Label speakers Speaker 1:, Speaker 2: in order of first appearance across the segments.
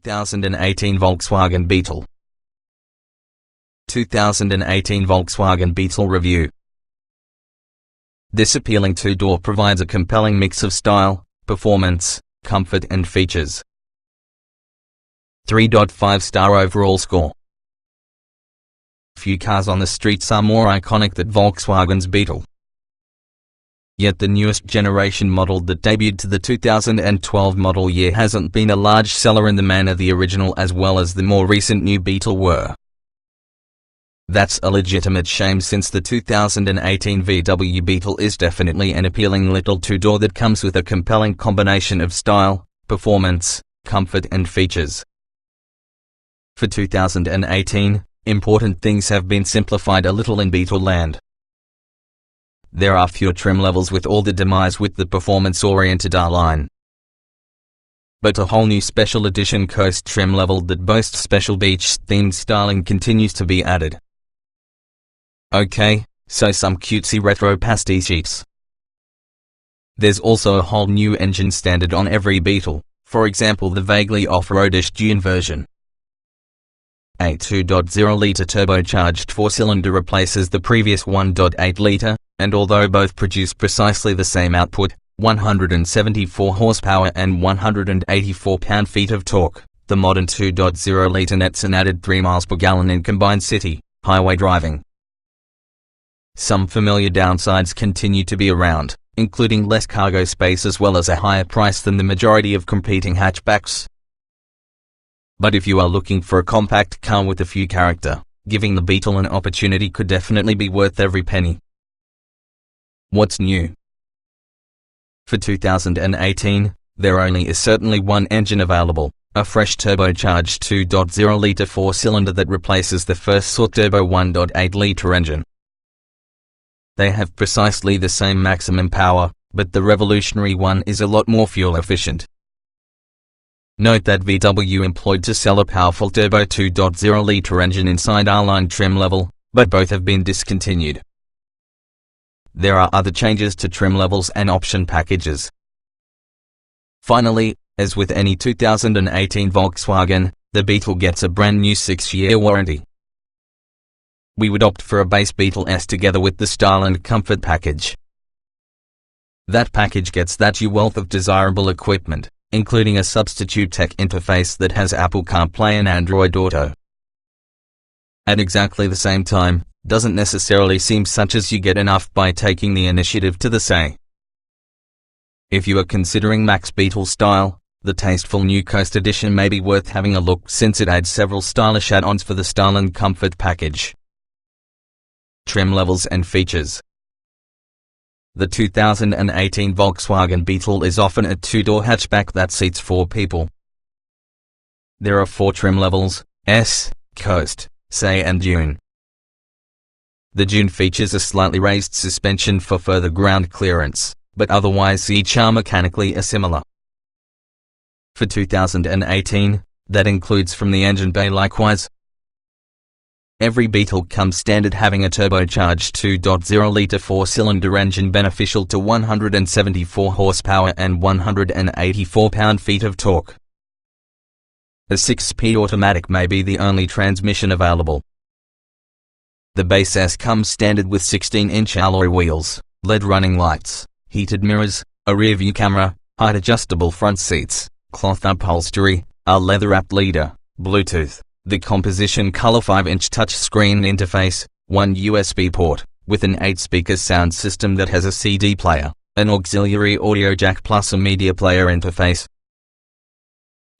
Speaker 1: 2018 Volkswagen Beetle. 2018 Volkswagen Beetle Review. This appealing two-door provides a compelling mix of style, performance, comfort and features. 3.5-star overall score. Few cars on the streets are more iconic than Volkswagen's Beetle. Yet the newest generation model that debuted to the 2012 model year hasn't been a large seller in the manner the original as well as the more recent New Beetle were. That's a legitimate shame, since the 2018 VW Beetle is definitely an appealing little two-door that comes with a compelling combination of style, performance, comfort and features. For 2018, important things have been simplified a little in Beetle land. There are fewer trim levels with all the demise with the performance-oriented R-line. But a whole new special edition coast trim level that boasts special beach-themed styling continues to be added. Okay, so some cutesy retro pastiches. There's also a whole new engine standard on every Beetle, for example the vaguely off-roadish Dune version. A 2.0-litre turbocharged four-cylinder replaces the previous 1.8-litre, and although both produce precisely the same output, 174 horsepower and 184 pound-feet of torque, the modern 2.0-litre nets an added 3 miles per gallon in combined city, highway driving. Some familiar downsides continue to be around, including less cargo space as well as a higher price than the majority of competing hatchbacks. But if you are looking for a compact car with a few character, giving the Beetle an opportunity could definitely be worth every penny. What's new? For 2018, there only is certainly one engine available, a fresh turbocharged 2.0-litre four-cylinder that replaces the first sort turbo 1.8-litre engine. They have precisely the same maximum power, but the revolutionary one is a lot more fuel efficient. Note that VW employed to sell a powerful turbo 2.0-litre engine inside R-line trim level, but both have been discontinued. There are other changes to trim levels and option packages. Finally, as with any 2018 Volkswagen, the Beetle gets a brand new 6-year warranty. We would opt for a base Beetle S together with the style and comfort package. That package gets that wealth of desirable equipment, including a substitute tech interface that has Apple CarPlay and Android Auto. At exactly the same time, doesn't necessarily seem such as you get enough by taking the initiative to the say. If you are considering Max Beetle style, the tasteful new Coast Edition may be worth having a look since it adds several stylish add-ons for the style and comfort package. Trim levels and features. The 2018 Volkswagen Beetle is often a two-door hatchback that seats 4 people. There are 4 trim levels: S, Coast, Say and Dune. The Dune features a slightly raised suspension for further ground clearance, but otherwise each are mechanically similar. For 2018, that includes from the engine bay likewise. Every Beetle comes standard having a turbocharged 2.0-litre four-cylinder engine beneficial to 174 horsepower and 184 pound-feet of torque. A 6-speed automatic may be the only transmission available. The base S comes standard with 16-inch alloy wheels, LED running lights, heated mirrors, a rear-view camera, height-adjustable front seats, cloth upholstery, a leather-wrapped leader, Bluetooth, the composition color 5-inch touchscreen interface, 1 USB port, with an 8-speaker sound system that has a CD player, an auxiliary audio jack plus a media player interface.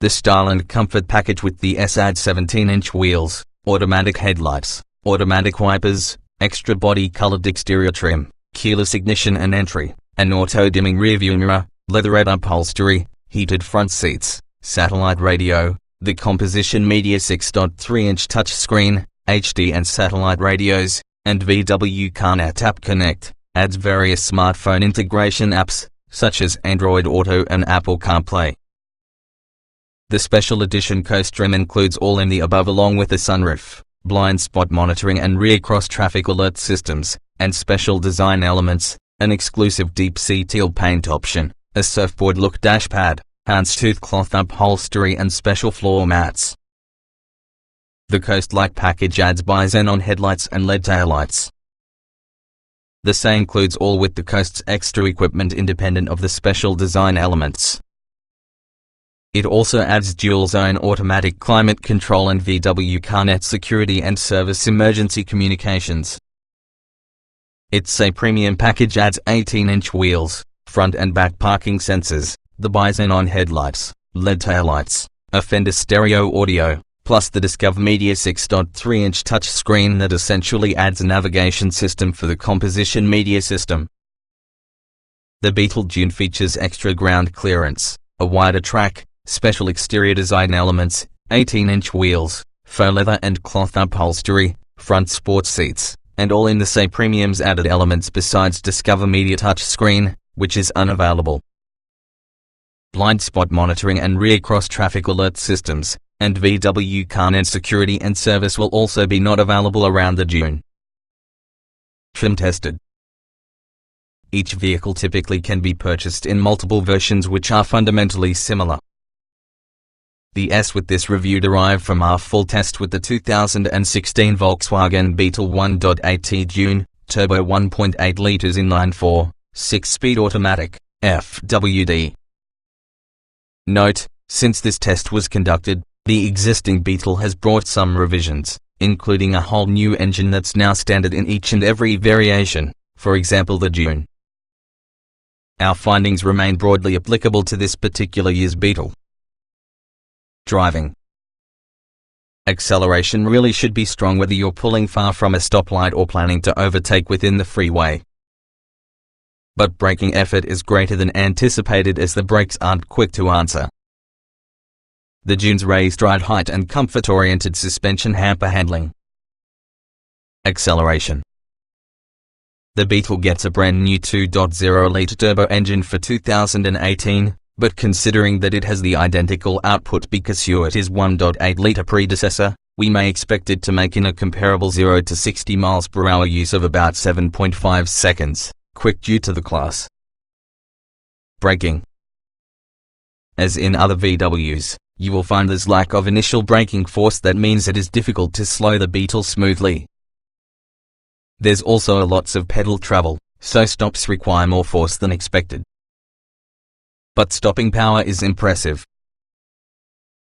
Speaker 1: The style and comfort package with the S adds 17-inch wheels, automatic headlights, automatic wipers, extra body-colored exterior trim, keyless ignition and entry, an auto-dimming rearview mirror, leatherette upholstery, heated front seats, satellite radio, the composition media 6.3-inch touchscreen, HD and satellite radios, and VW CarNet App Connect, adds various smartphone integration apps, such as Android Auto and Apple CarPlay. The special edition coast trim includes all in the above along with a sunroof, blind spot monitoring and rear cross-traffic alert systems, and special design elements, an exclusive deep sea teal paint option, a surfboard look dashpad, houndstooth cloth upholstery and special floor mats. The Coast-like package adds bi-xenon headlights and LED taillights. The same includes all with the Coast's extra equipment independent of the special design elements. It also adds dual-zone automatic climate control and VW CarNet security and service emergency communications. Its A premium package adds 18-inch wheels, front and back parking sensors, the bi-xenon headlights, LED taillights, a Fender stereo audio, plus the Discover Media 6.3-inch touchscreen that essentially adds a navigation system for the composition media system. The Beetle Dune features extra ground clearance, a wider track, special exterior design elements, 18-inch wheels, faux leather and cloth upholstery, front sports seats, and all in the same premium's added elements besides Discover Media touchscreen, which is unavailable. Blind spot monitoring and rear cross-traffic alert systems, and VW CarNet security and service will also be not available around the Dune. Trim tested. Each vehicle typically can be purchased in multiple versions which are fundamentally similar. The S with this review derived from our full test with the 2016 Volkswagen Beetle 1.8T Dune, turbo 1.8 liters inline-4, 6-speed automatic, FWD. Note, since this test was conducted, the existing Beetle has brought some revisions, including a whole new engine that's now standard in each and every variation, for example the Dune. Our findings remain broadly applicable to this particular year's Beetle. Driving. Acceleration really should be strong whether you're pulling far from a stoplight or planning to overtake within the freeway. But braking effort is greater than anticipated as the brakes aren't quick to answer. The Dune's raised ride height and comfort-oriented suspension hamper handling. Acceleration. The Beetle gets a brand new 2.0-litre turbo engine for 2018, but considering that it has the identical output because its 1.8-litre predecessor, we may expect it to make in a comparable 0 to 60 miles per hour use of about 7.5 seconds, quick due to the class. Braking. As in other VWs, you will find there's lack of initial braking force that means it is difficult to slow the Beetle smoothly. There's also lots of pedal travel, so stops require more force than expected. But stopping power is impressive.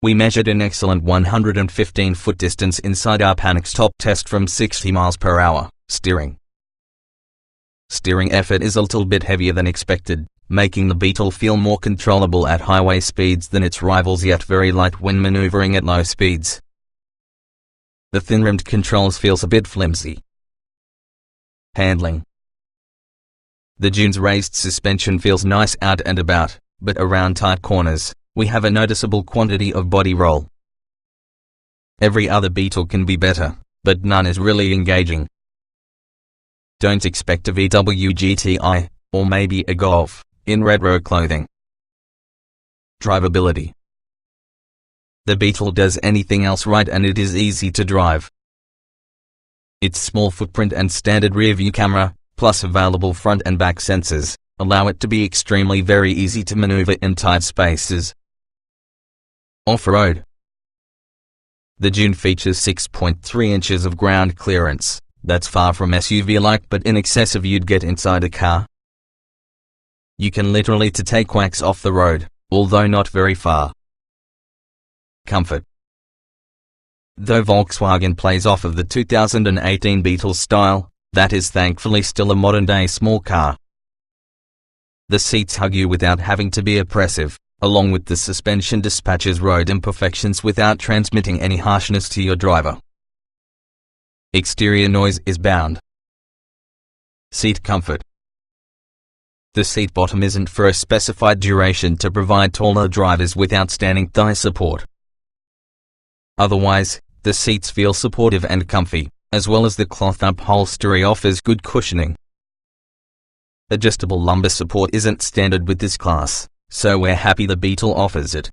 Speaker 1: We measured an excellent 115-foot distance inside our panic stop test from 60 miles per hour. Steering. Steering effort is a little bit heavier than expected, making the Beetle feel more controllable at highway speeds than its rivals yet very light when maneuvering at low speeds. The thin-rimmed controls feels a bit flimsy. Handling. The Dune's raised suspension feels nice out and about, but around tight corners, we have a noticeable quantity of body roll. Every other Beetle can be better, but none is really engaging. Don't expect a VW GTI, or maybe a Golf, in retro clothing. Drivability. The Beetle does anything else right and it is easy to drive. Its small footprint and standard rear-view camera, plus available front and back sensors, allow it to be extremely very easy to maneuver in tight spaces. Off-road. The Dune features 6.3 inches of ground clearance. That's far from SUV-like but in excess of you'd get inside a car. You can literally take whacks off the road, although not very far. Comfort. Though Volkswagen plays off of the 2018 Beetle style, that is thankfully still a modern-day small car. The seats hug you without having to be oppressive, along with the suspension dispatches road imperfections without transmitting any harshness to your driver. Exterior noise is bound. Seat comfort. The seat bottom isn't for a specified duration to provide taller drivers with outstanding thigh support. Otherwise, the seats feel supportive and comfy, as well as the cloth upholstery offers good cushioning. Adjustable lumbar support isn't standard with this class, so we're happy the Beetle offers it.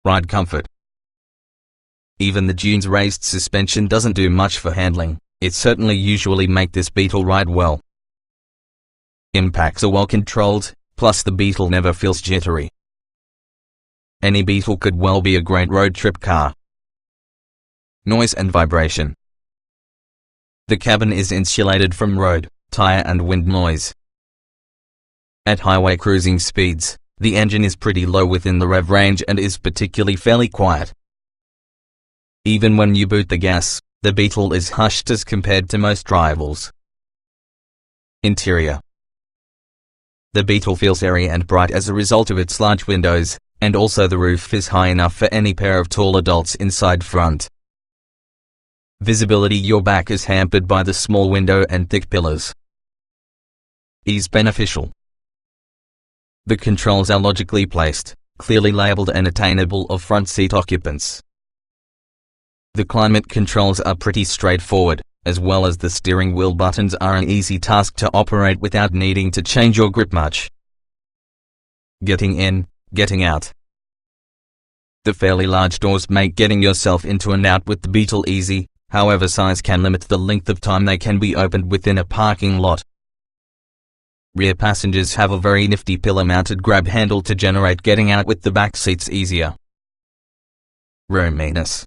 Speaker 1: Ride comfort. Even the Dune's raised suspension doesn't do much for handling, it certainly usually make this Beetle ride well. Impacts are well controlled, plus the Beetle never feels jittery. any Beetle could well be a great road trip car. Noise and vibration. The cabin is insulated from road, tire and wind noise. At highway cruising speeds, the engine is pretty low within the rev range and is particularly fairly quiet. Even when you boot the gas, the Beetle is hushed as compared to most rivals. Interior. The Beetle feels airy and bright as a result of its large windows, and also the roof is high enough for any pair of tall adults inside front. Visibility. Your back is hampered by the small window and thick pillars. Ease beneficial. The controls are logically placed, clearly labeled and attainable of front seat occupants. The climate controls are pretty straightforward, as well as the steering wheel buttons are an easy task to operate without needing to change your grip much. Getting in, getting out. The fairly large doors make getting yourself into and out with the Beetle easy, however size can limit the length of time they can be opened within a parking lot. Rear passengers have a very nifty pillar-mounted grab handle to generate getting out with the back seats easier. Roominess.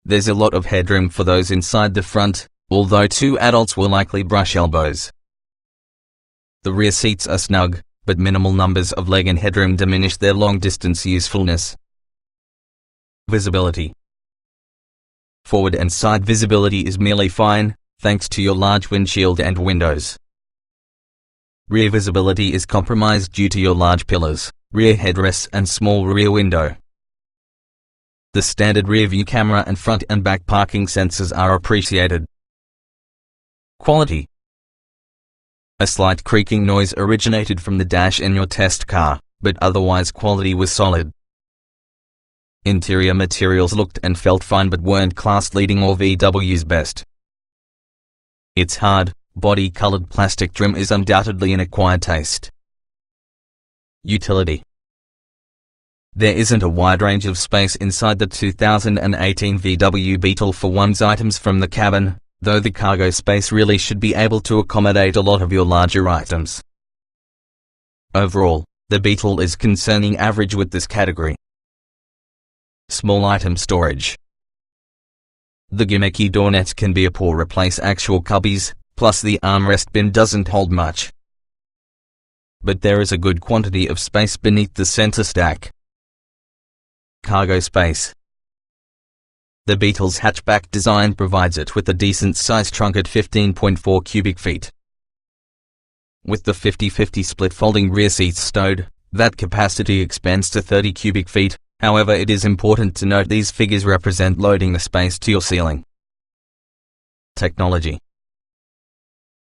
Speaker 1: There's a lot of headroom for those inside the front, although two adults will likely brush elbows. The rear seats are snug, but minimal numbers of leg and headroom diminish their long-distance usefulness. Visibility. Forward and side visibility is merely fine, thanks to your large windshield and windows. Rear visibility is compromised due to your large pillars, rear headrests and small rear window. The standard rear view camera and front and back parking sensors are appreciated. Quality. A slight creaking noise originated from the dash in your test car, but otherwise quality was solid. Interior materials looked and felt fine but weren't class-leading or VW's best. Its hard, body-colored plastic trim is undoubtedly an acquired taste. Utility. There isn't a wide range of space inside the 2018 VW Beetle for one's items from the cabin, though the cargo space really should be able to accommodate a lot of your larger items. Overall, the Beetle is concerning average with this category. Small item storage. The gimmicky door nets can be a poor replace actual cubbies, plus the armrest bin doesn't hold much. But there is a good quantity of space beneath the center stack. Cargo space. The Beetle's hatchback design provides it with a decent-sized trunk at 15.4 cubic feet. With the 50-50 split folding rear seats stowed, that capacity expands to 30 cubic feet, however it is important to note these figures represent loading the space to your ceiling. Technology.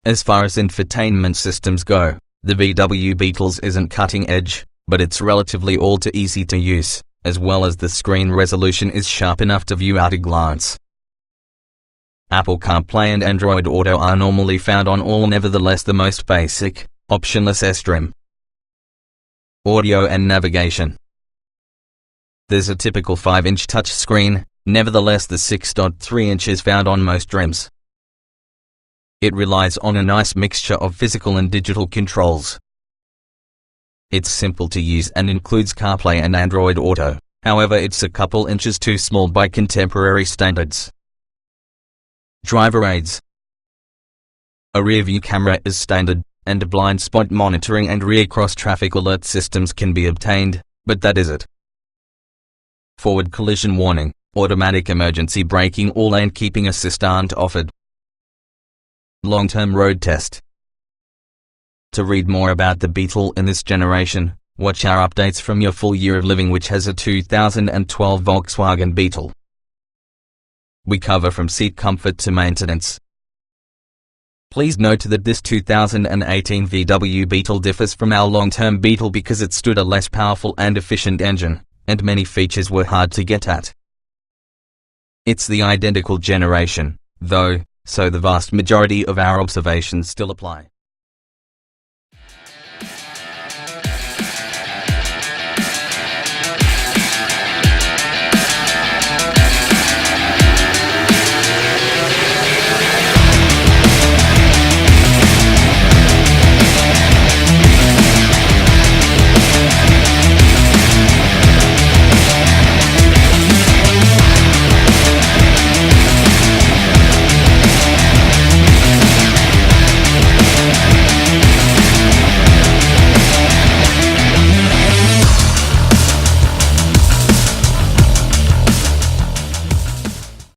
Speaker 1: As far as infotainment systems go, the VW Beetle's isn't cutting edge, but it's relatively all too easy to use, as well as the screen resolution is sharp enough to view at a glance. Apple CarPlay and Android Auto are normally found on all, nevertheless the most basic, optionless S-trim. Audio and navigation. There's a typical 5-inch touchscreen, nevertheless the 6.3 inch is found on most trims. It relies on a nice mixture of physical and digital controls. It's simple to use and includes CarPlay and Android Auto, however it's a couple inches too small by contemporary standards. Driver aids. A rear view camera is standard, and blind spot monitoring and rear cross-traffic alert systems can be obtained, but that is it. Forward collision warning, automatic emergency braking or lane keeping assist aren't offered. Long-term road test. To read more about the Beetle in this generation, watch our updates from your full year of living, which has a 2012 Volkswagen Beetle. We cover from seat comfort to maintenance. Please note that this 2018 VW Beetle differs from our long-term Beetle because it stood a less powerful and efficient engine, and many features were hard to get at. It's the identical generation, though, so the vast majority of our observations still apply.